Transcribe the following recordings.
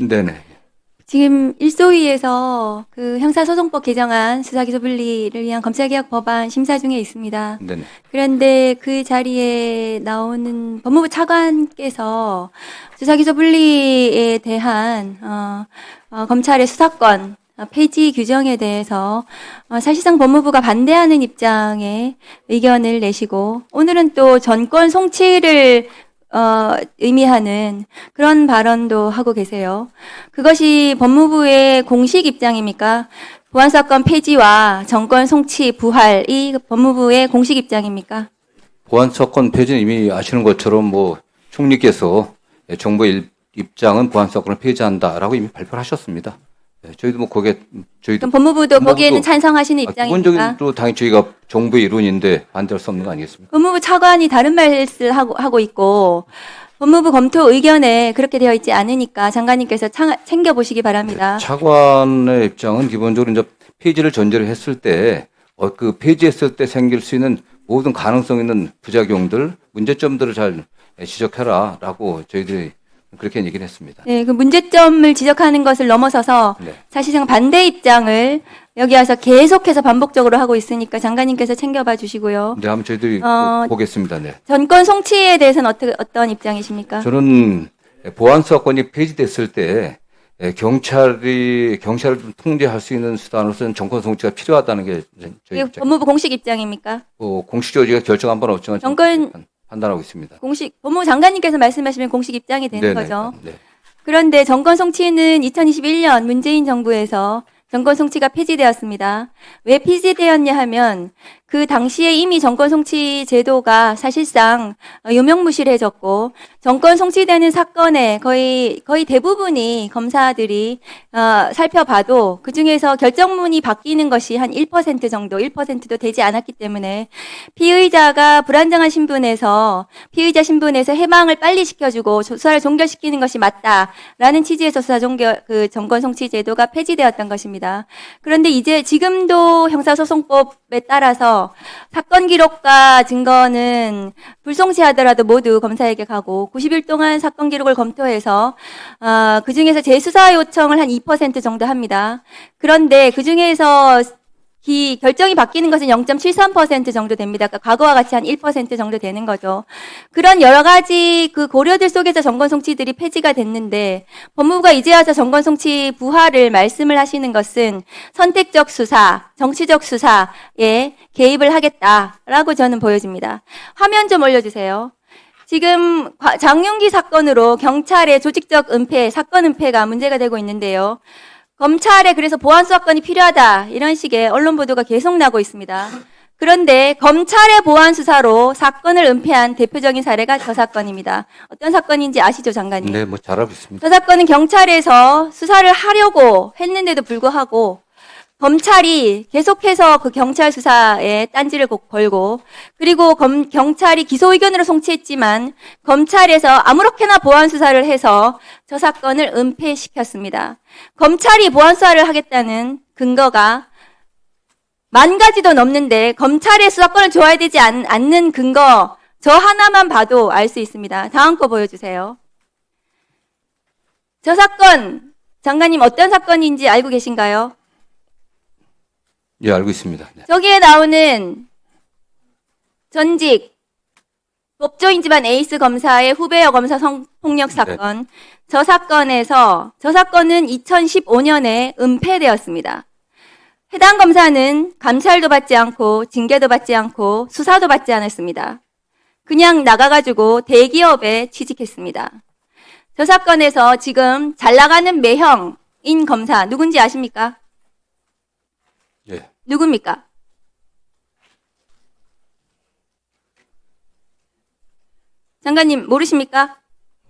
네네. 지금 일소위에서 그 형사소송법 개정안 수사기소분리를 위한 검찰개혁 법안 심사 중에 있습니다. 네네. 그런데 그 자리에 나오는 법무부 차관께서 수사기소분리에 대한 검찰의 수사권 폐지 규정에 대해서 사실상 법무부가 반대하는 입장에 의견을 내시고 오늘은 또 전권 송치를 의미하는 그런 발언도 하고 계세요. 그것이 법무부의 공식 입장입니까? 보안사건 폐지와 정권 송치 부활이 법무부의 공식 입장입니까? 보안사건 폐지는 이미 아시는 것처럼 뭐 총리께서 정부의 입장은 보안사건을 폐지한다라고 이미 발표를 하셨습니다. 저희도 뭐 거기에 저희도 그럼 법무부도 거기에는 찬성하시는 입장입니까? 기본적으로 당연히 저희가 정부의 일원인데 반대할 수 없는 거 아니겠습니까? 법무부 차관이 다른 말을 하고 있고 법무부 검토 의견에 그렇게 되어 있지 않으니까 장관님께서 챙겨보시기 바랍니다. 차관의 입장은 기본적으로 이제 폐지를 전제로 했을 때 그 폐지했을 때 생길 수 있는 모든 가능성 있는 부작용들, 문제점들을 잘 지적해라라고 저희들이 그렇게 얘기를 했습니다. 네, 그 문제점을 지적하는 것을 넘어서서 네. 사실상 반대 입장을 여기 와서 계속해서 반복적으로 하고 있으니까 장관님께서 챙겨봐 주시고요. 네, 한번 저희들이 보겠습니다. 네. 전권 송치에 대해서는 어떤 입장이십니까? 저는 보안사건이 폐지됐을 때 경찰을 좀 통제할 수 있는 수단으로서는 정권 송치가 필요하다는 게 저희 이게 법무부 공식 입장입니까? 공식적으로 저희가 결정한 바는 없지만 판단하고 있습니다. 법무부 장관님께서 말씀하시면 공식 입장이 되는 네네. 거죠. 네. 그런데 정권 송치는 2021년 문재인 정부에서 정권 송치가 폐지되었습니다. 왜 폐지되었냐 하면 그 당시에 이미 정권 송치 제도가 사실상 유명무실해졌고 정권 송치되는 사건의 거의 대부분이 검사들이 살펴봐도 그중에서 결정문이 바뀌는 것이 한 1% 정도, 1%도 되지 않았기 때문에 피의자가 불안정한 신분에서 피의자 신분에서 해방을 빨리 시켜주고 수사를 종결시키는 것이 맞다라는 취지에서 그 정권 송치 제도가 폐지되었던 것입니다. 그런데 이제 지금도 형사소송법에 따라서 사건 기록과 증거는 불송치하더라도 모두 검사에게 가고 90일 동안 사건 기록을 검토해서 그중에서 재수사 요청을 한 2% 정도 합니다. 그런데 그중에서 결정이 바뀌는 것은 0.73% 정도 됩니다. 그러니까 과거와 같이 한 1% 정도 되는 거죠. 그런 여러 가지 그 고려들 속에서 정권 송치들이 폐지가 됐는데 법무부가 이제 와서 정권 송치 부활을 말씀을 하시는 것은 선택적 수사, 정치적 수사에 개입을 하겠다라고 저는 보여집니다. 화면 좀 올려주세요. 지금 장윤기 사건으로 경찰의 조직적 은폐, 사건 은폐가 문제가 되고 있는데요. 검찰에 그래서 보안수사권이 필요하다 이런 식의 언론 보도가 계속 나고 있습니다. 그런데 검찰의 보안수사로 사건을 은폐한 대표적인 사례가 저 사건입니다. 어떤 사건인지 아시죠, 장관님? 네, 뭐 잘 알고 있습니다. 저 사건은 경찰에서 수사를 하려고 했는데도 불구하고 검찰이 계속해서 그 경찰 수사에 딴지를 걸고 그리고 경찰이 기소 의견으로 송치했지만 검찰에서 아무렇게나 보안 수사를 해서 저 사건을 은폐시켰습니다. 검찰이 보안 수사를 하겠다는 근거가 10,000가지도 넘는데 검찰의 수사권을 줘야 되지 않는 근거 저 하나만 봐도 알 수 있습니다. 다음 거 보여주세요. 저 사건 장관님 어떤 사건인지 알고 계신가요? 예, 알고 있습니다. 네. 저기에 나오는 전직 법조인지만 에이스 검사의 후배 검사 성폭력 사건. 저 사건은 2015년에 은폐되었습니다. 해당 검사는 감찰도 받지 않고 징계도 받지 않고 수사도 받지 않았습니다. 그냥 나가가지고 대기업에 취직했습니다. 저 사건에서 지금 잘 나가는 매형인 검사 누군지 아십니까? 예. 누굽니까? 장관님 모르십니까?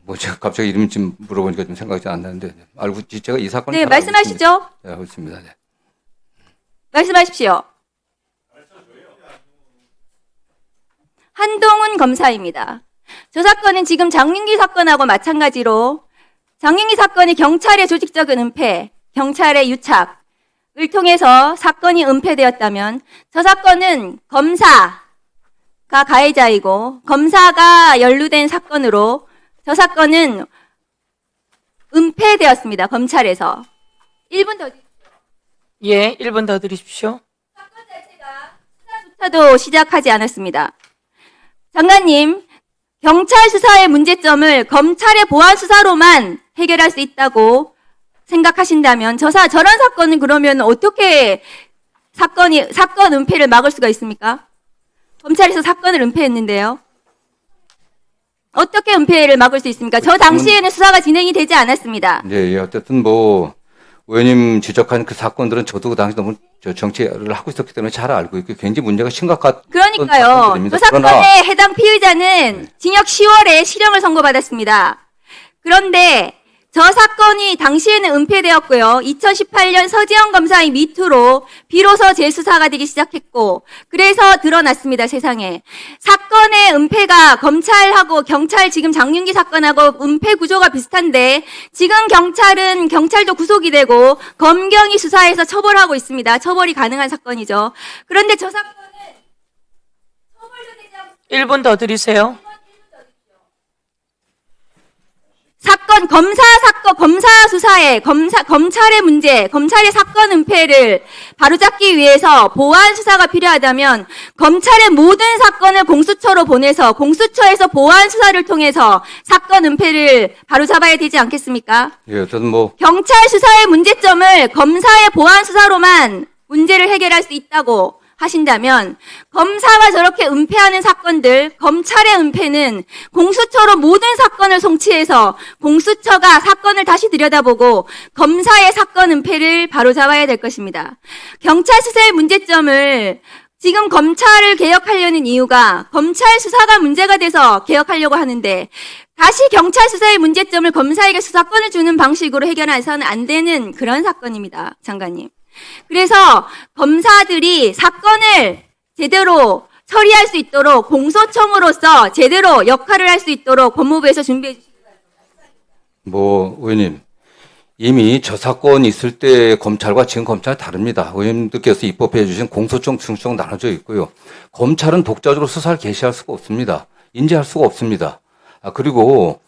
뭐 제가 갑자기 이름 좀 물어보니까 좀 생각이 안 나는데 알고 제가 이 사건 네, 말씀하시죠. 네, 알고 있습니다. 네. 말씀하십시오. 한동훈 검사입니다. 저 사건은 지금 장윤기 사건하고 마찬가지로 장윤기 사건이 경찰의 조직적인 은폐, 경찰의 유착, 을 통해서 사건이 은폐되었다면 저 사건은 검사가 가해자이고 검사가 연루된 사건으로 저 사건은 은폐되었습니다. 검찰에서. 1분 더 예, 1분 더 드리십시오. 사건 자체가 수사조차도 시작하지 않았습니다. 장관님, 경찰 수사의 문제점을 검찰의 보안 수사로만 해결할 수 있다고 생각하신다면 저런 사건은 그러면 어떻게 사건 은폐를 막을 수가 있습니까? 검찰에서 사건을 은폐했는데요. 어떻게 은폐를 막을 수 있습니까? 저 당시에는 수사가 진행이 되지 않았습니다. 예, 예. 어쨌든 뭐 의원님 지적한 그 사건들은 저도 그 당시 너무 정치를 하고 있었기 때문에 잘 알고 있고 굉장히 문제가 심각한 그러니까요. 사건들입니다. 저 사건의 해당 피의자는 징역 10월에 실형을 선고받았습니다. 그런데 저 사건이 당시에는 은폐되었고요. 2018년 서지영 검사의 미투로 비로소 재수사가 되기 시작했고 그래서 드러났습니다. 세상에. 사건의 은폐가 검찰하고 경찰 지금 장윤기 사건하고 은폐 구조가 비슷한데 지금 경찰도 구속이 되고 검경이 수사해서 처벌하고 있습니다. 처벌이 가능한 사건이죠. 그런데 저 사건은 처벌도 되지 않고 1분 더 드리세요. 검사 수사에 검찰의 문제, 검찰의 사건 은폐를 바로잡기 위해서 보안 수사가 필요하다면 검찰의 모든 사건을 공수처로 보내서 공수처에서 보안 수사를 통해서 사건 은폐를 바로잡아야 되지 않겠습니까? 예, 어쨌든 뭐 경찰 수사의 문제점을 검사의 보안 수사로만 문제를 해결할 수 있다고 하신다면 검사가 저렇게 은폐하는 사건들, 검찰의 은폐는 공수처로 모든 사건을 송치해서 공수처가 사건을 다시 들여다보고 검사의 사건 은폐를 바로잡아야 될 것입니다. 경찰 수사의 문제점을 지금 검찰을 개혁하려는 이유가 검찰 수사가 문제가 돼서 개혁하려고 하는데 다시 경찰 수사의 문제점을 검사에게 수사권을 주는 방식으로 해결해서는 안 되는 그런 사건입니다. 장관님. 그래서 검사들이 사건을 제대로 처리할 수 있도록 공소청으로서 제대로 역할을 할 수 있도록 법무부에서 준비해 주시기 바랍니다. 뭐 의원님 이미 저 사건 있을 때 검찰과 지금 검찰 다릅니다. 의원님들께서 입법해 주신 공소청, 중수청 나눠져 있고요. 검찰은 독자적으로 수사를 개시할 수가 없습니다. 인지할 수가 없습니다. 그리고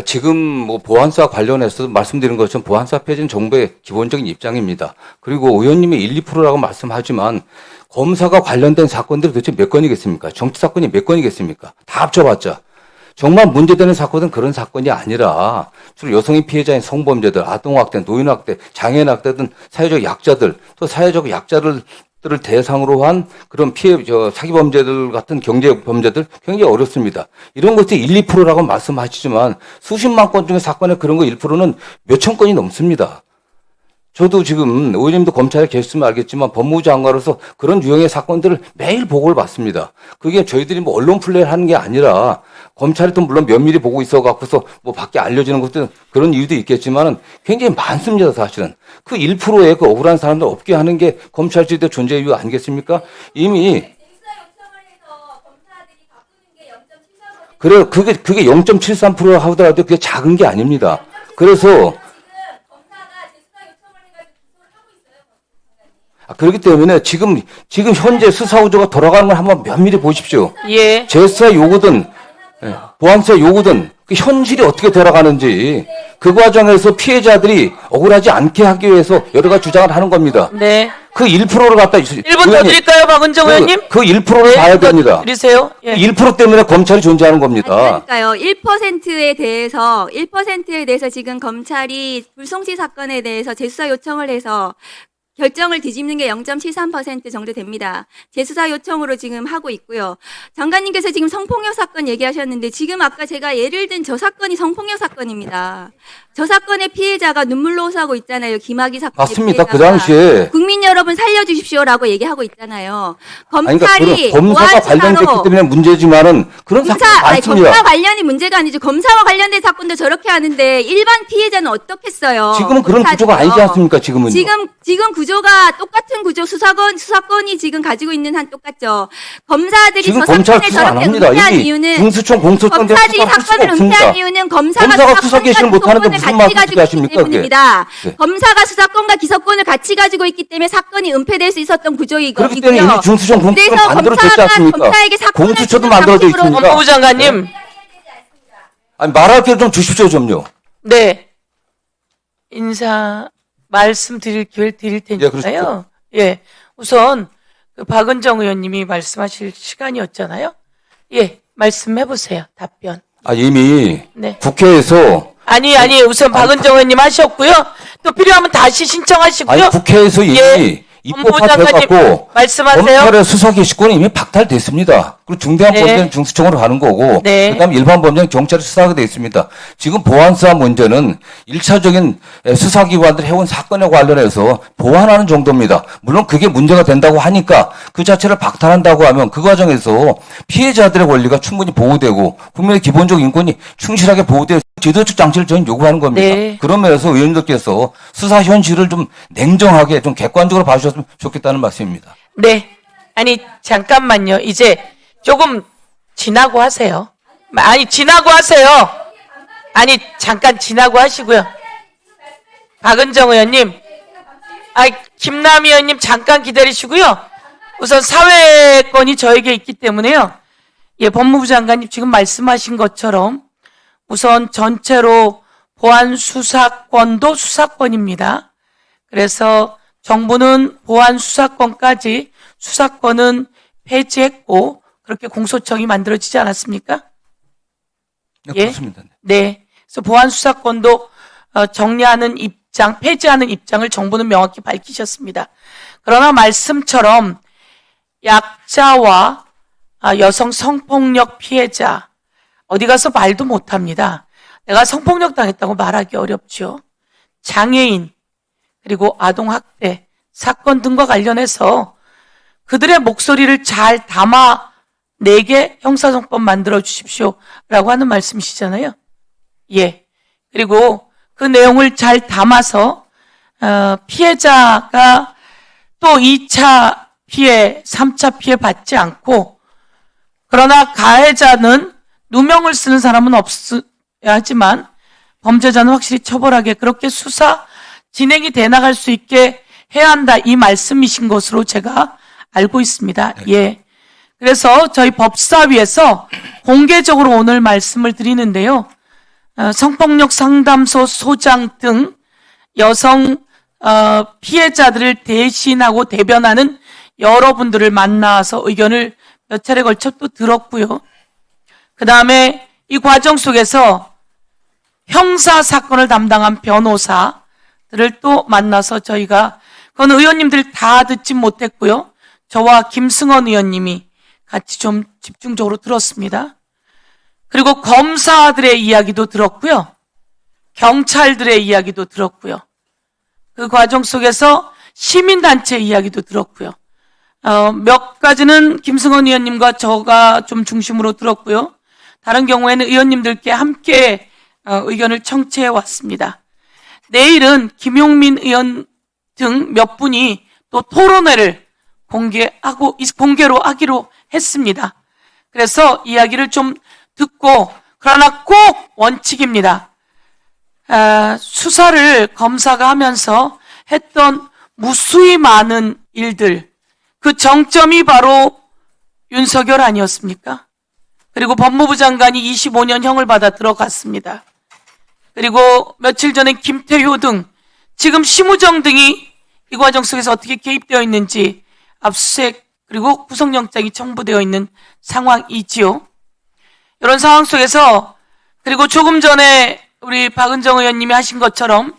지금 뭐 보안수사 관련해서 말씀드린 것처럼 보안수사 폐지는 정부의 기본적인 입장입니다. 그리고 의원님의 1, 2%라고 말씀하지만 검사가 관련된 사건들이 도대체 몇 건이겠습니까? 정치 사건이 몇 건이겠습니까? 다 합쳐봤자. 정말 문제되는 사건은 그런 사건이 아니라 주로 여성의 피해자인 성범죄들, 아동학대, 노인학대, 장애인학대 등 사회적 약자들, 또 사회적 약자들을 대상으로 한 그런 사기범죄들 같은 경제범죄들 굉장히 어렵습니다. 이런 것이 1, 2%라고 말씀하시지만 수십만 건 중에 사건의 그런 거 1%는 몇천 건이 넘습니다. 저도 지금 의원님도 검찰에 계셨으면 알겠지만 법무부 장관으로서 그런 유형의 사건들을 매일 보고를 받습니다. 그게 저희들이 뭐 언론 플레이를 하는 게 아니라 검찰이 또 물론 면밀히 보고 있어 갖고서 뭐 밖에 알려지는 것도 그런 이유도 있겠지만은 굉장히 많습니다, 사실은. 그 1%의 그 억울한 사람들 없게 하는 게 검찰제도의 존재 이유 아니겠습니까? 이미 그래 그게 0.73% 하더라도 그게 작은 게 아닙니다. 그래서 그렇기 때문에 지금 현재 수사 구조가 돌아가는 걸 한번 면밀히 보십시오. 예. 재수사 요구든 보안수사 요구든 그 현실이 어떻게 돌아가는지 그 과정에서 피해자들이 억울하지 않게 하기 위해서 여러 가지 주장을 하는 겁니다. 네. 그 1%를 갖다 1분 더 드릴까요, 박은정 의원님? 그 1%를 봐야 됩니다. 드리세요. 예. 1% 때문에 검찰이 존재하는 겁니다. 그러니까요. 1%에 대해서 지금 검찰이 불송치 사건에 대해서 재수사 요청을 해서 결정을 뒤집는 게 0.73% 정도 됩니다. 재수사 요청으로 지금 하고 있고요. 장관님께서 지금 성폭력 사건 얘기하셨는데 지금 아까 제가 예를 든 저 사건이 성폭력 사건입니다. 저 사건의 피해자가 눈물로 호소하고 있잖아요. 김학의 사건의 맞습니다. 피해자가. 그 당시에 국민 여러분 살려주십시오라고 얘기하고 있잖아요. 그러니까 검찰이 검사가 관련됐기 때문에 문제지만은 그런 사건이 많습니다. 검사 관련이 문제가 아니죠. 검사와 관련된 사건도 저렇게 하는데 일반 피해자는 어떻겠어요? 지금은 그런 구조가 아니지 않습니까? 지금은 지금 구조가 똑같은 구조 수사권이 지금 가지고 있는 한 똑같죠. 검사들이 지금 저 검찰 사건을 수사 안 저렇게 합니다. 은폐한 이미 이유는 중수청, 공소청 검사들이 수사 할 수가 사건을 없습니다. 은폐한 이유는 검사가 수사 수사권과 개시를 못하는데 기소권을 무슨 같이 말씀 가지고 있기 하십니까, 그게? 때문입니다. 네. 검사가 수사권과 기소권을 같이 가지고 있기 때문에 사건이 은폐될 수 있었던 구조이고요. 그렇기 때문에 이미 중수청, 공수청 그래서 만들어졌지 않습니까? 검사에게 사건을 공수처도 주는 만들어져 방식으로 있습니다. 법무부 장관님. 아니 말할 기회 좀 주십시오, 좀요. 네. 말씀드릴 기회를 드릴 테니까요. 그렇죠. 예, 우선 그 박은정 의원님이 말씀하실 시간이었잖아요. 예, 말씀해 보세요. 답변. 이미 네. 국회에서 아니, 우선 박은정 의원님 하셨고요. 또 필요하면 다시 신청하시고요. 국회에서 이미 예, 입법화 법무부 돼갖고 말씀하세요. 검찰의 수사 기식권이 이미 박탈됐습니다. 그리고 중대한 네. 범죄는 중수청으로 가는 거고, 네. 그다음에 일반 범죄는 경찰이 수사하게 돼 있습니다. 지금 보안수사 문제는 1차적인 수사기관들이 해온 사건에 관련해서 보완하는 정도입니다. 물론 그게 문제가 된다고 하니까 그 자체를 박탈한다고 하면 그 과정에서 피해자들의 권리가 충분히 보호되고 국민의 기본적 인권이 충실하게 보호되어 제도적 장치를 저는 요구하는 겁니다. 네. 그런 면에서 의원님들께서 수사 현실을 좀 냉정하게 좀 객관적으로 봐주셨으면 좋겠다는 말씀입니다. 네. 아니, 잠깐만요. 이제 조금 지나고 하세요. 지나고 하세요. 잠깐 지나고 하시고요. 박은정 의원님. 김남희 의원님 잠깐 기다리시고요. 우선 사회권이 저에게 있기 때문에요. 예, 법무부 장관님 지금 말씀하신 것처럼 우선 전체로 보안 수사권도 수사권입니다. 그래서 정부는 보안 수사권까지 수사권은 폐지했고 그렇게 공소청이 만들어지지 않았습니까? 네, 예? 그렇습니다. 네. 그래서 보안 수사권도 정리하는 입장, 폐지하는 입장을 정부는 명확히 밝히셨습니다. 그러나 말씀처럼 약자와 여성 성폭력 피해자 어디 가서 말도 못합니다. 내가 성폭력 당했다고 말하기 어렵죠. 장애인 그리고 아동학대 사건 등과 관련해서 그들의 목소리를 잘 담아내게 형사소송법 만들어 주십시오라고 하는 말씀이시잖아요. 예. 그리고 그 내용을 잘 담아서 피해자가 또 2차 피해, 3차 피해 받지 않고 그러나 가해자는 누명을 쓰는 사람은 없어야 하지만 범죄자는 확실히 처벌하게 그렇게 수사 진행이 돼 나갈 수 있게 해야 한다 이 말씀이신 것으로 제가 알고 있습니다. 예. 그래서 저희 법사위에서 공개적으로 오늘 말씀을 드리는데요. 성폭력 상담소 소장 등 여성 피해자들을 대신하고 대변하는 여러분들을 만나서 의견을 몇 차례 걸쳐 또 들었고요. 그 다음에 이 과정 속에서 형사 사건을 담당한 변호사들을 또 만나서 저희가 그건 의원님들 다 듣지 못했고요. 저와 김승원 의원님이 같이 좀 집중적으로 들었습니다. 그리고 검사들의 이야기도 들었고요. 경찰들의 이야기도 들었고요. 그 과정 속에서 시민단체 이야기도 들었고요. 몇 가지는 김승원 의원님과 저가 좀 중심으로 들었고요. 다른 경우에는 의원님들께 함께 의견을 청취해 왔습니다. 내일은 김용민 의원 등 몇 분이 또 토론회를 공개로 하기로 했습니다. 그래서 이야기를 좀 듣고 그러나 꼭 원칙입니다. 수사를 검사가 하면서 했던 무수히 많은 일들 그 정점이 바로 윤석열 아니었습니까? 그리고 법무부 장관이 25년 형을 받아 들어갔습니다. 그리고 며칠 전에 김태효 등 지금 심우정 등이 이 과정 속에서 어떻게 개입되어 있는지 압수수색 그리고 구속영장이 청구되어 있는 상황이지요. 이런 상황 속에서 그리고 조금 전에 우리 박은정 의원님이 하신 것처럼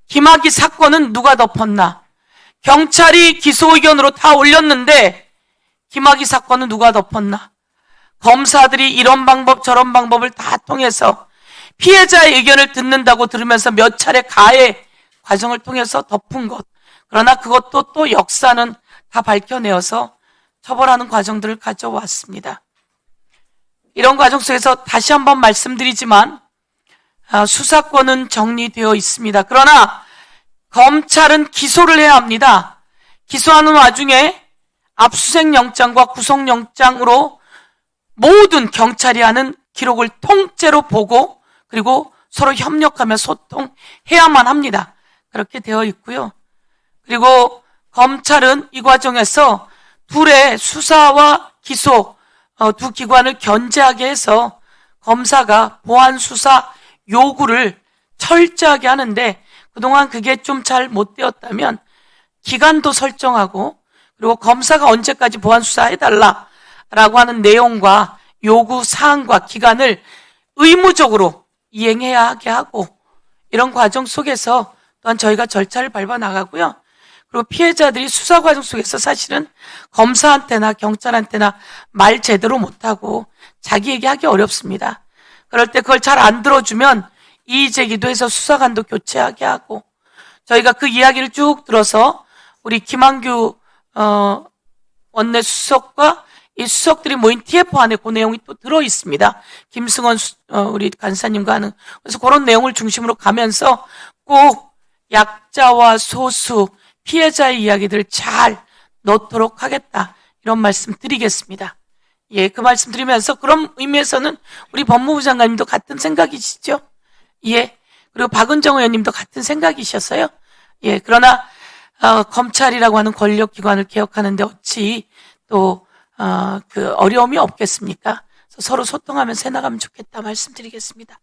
김학의 사건은 누가 덮었나? 경찰이 기소 의견으로 다 올렸는데 김학의 사건은 누가 덮었나? 검사들이 이런 방법 저런 방법을 다 통해서 피해자의 의견을 듣는다고 들으면서 몇 차례 가해 과정을 통해서 덮은 것. 그러나 그것도 또 역사는 다 밝혀내어서 처벌하는 과정들을 가져왔습니다. 이런 과정 속에서 다시 한번 말씀드리지만 수사권은 정리되어 있습니다. 그러나 검찰은 기소를 해야 합니다. 기소하는 와중에 압수수색 영장과 구속영장으로 모든 경찰이 하는 기록을 통째로 보고 그리고 서로 협력하며 소통해야만 합니다. 그렇게 되어 있고요. 그리고 검찰은 이 과정에서 둘의 수사와 기소 두 기관을 견제하게 해서 검사가 보안 수사 요구를 철저하게 하는데 그동안 그게 좀 잘 못 되었다면 기간도 설정하고 그리고 검사가 언제까지 보안 수사해달라라고 하는 내용과 요구 사항과 기간을 의무적으로 이행해야 하게 하고 이런 과정 속에서 또한 저희가 절차를 밟아 나가고요. 그리고 피해자들이 수사 과정 속에서 사실은 검사한테나 경찰한테나 말 제대로 못하고 자기 얘기하기 어렵습니다. 그럴 때 그걸 잘 안 들어주면 이의 제기도 해서 수사관도 교체하게 하고 저희가 그 이야기를 쭉 들어서 우리 김한규 원내 수석과 이 수석들이 모인 TF 안에 그 내용이 또 들어 있습니다. 김승원 우리 간사님과 하는 그래서 그런 내용을 중심으로 가면서 꼭 약자와 소수 피해자의 이야기들을 잘 넣도록 하겠다 이런 말씀 드리겠습니다. 예, 그 말씀 드리면서 그런 의미에서는 우리 법무부 장관님도 같은 생각이시죠? 예, 그리고 박은정 의원님도 같은 생각이셨어요. 예, 그러나 검찰이라고 하는 권력기관을 개혁하는데 어찌 또 그 어려움이 없겠습니까? 그래서 서로 소통하면서 해나가면 좋겠다 말씀드리겠습니다.